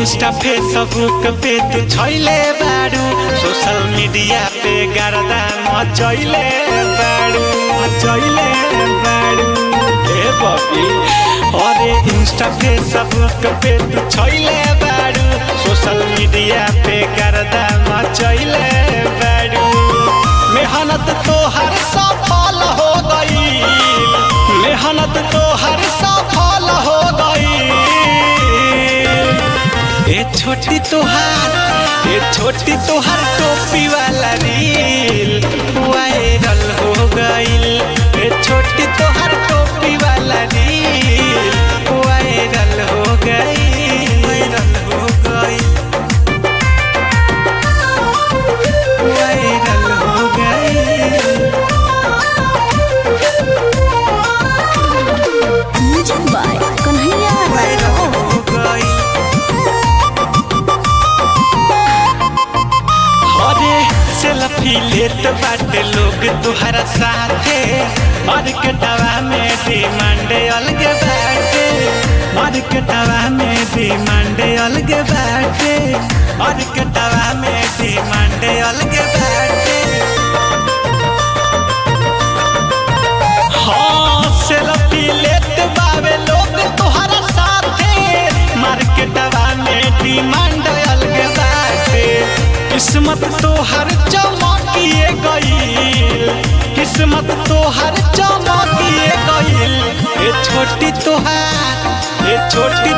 Insta Facebook पे तू छैले बारू, सोशल मीडिया पे गर्दा मचैले बारू हे बबी। अरे इंस्टा फेसबुक पे तू छैले बारू, सोशल मीडिया पे गर्दा मचैले बारू। मेहनत तो हर सफल हो गई, मेहनत तो हर सफल हो गई। ए छोटी तोहार टोपी वाला रील वायरल हो गईल। ए छोटी तोहार टोपी वाला रील वायरल हो गईल, वायरल हो गईल, वायरल हो गईल। म्यूजिक बाय कन्हैया वायरल हो गईल। सेल्फी लेत बाटे लोग तुहरा साथे, मार्केटवा में डिमांड अलग बाटे, मार्केटवा में डिमांड अलग बाटे, मार्केटवा में डिमांड अलग बाटे। हाँ सेल्फी लेत बावे लोग तुहरा साथे, मार्केटवा में डिमांड अलग बाटे। किस्मत तो हर चमकिए गईल, किस्मत तो हर चमकिए गईल। ए छोटी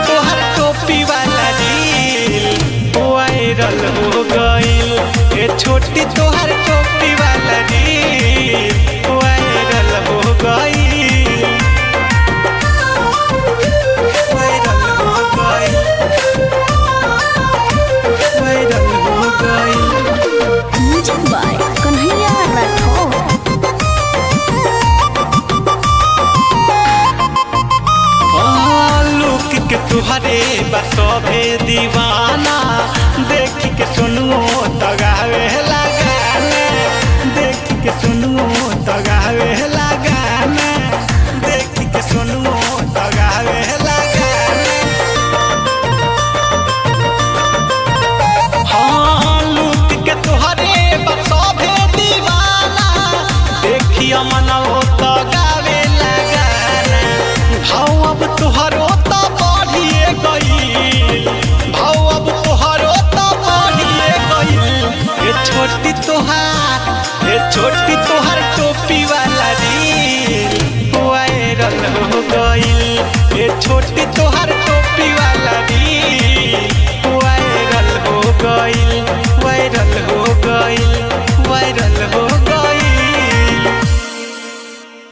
तोहार टोपी वाला रील वायरल हो गईल। ए छोटी तोहार टोपी वाला रील वायरल हो गईल, वायरल हो गईल, वायरल हो गईल। Music by Kanhaiya Rathore. Look के तुहरे बसोभे दीवाना, देख के सुनुओ तगावे लगाना, देख के सुनुओ तगावे लगाना, देख के सुनुओ तगावे लगाना। हाँ लुक के तुहरे बसोभे दीवाना, देखिया मनवो तगावे लगाना। भाव अब तुहरो तो बढ़िए गईल, भाव अब तुहरो तो बढ़िए गईल। ए छोटी तोहार टोपी वाला रील वायरल हो गईल। ए छोटी तोहार टोपी वाला रील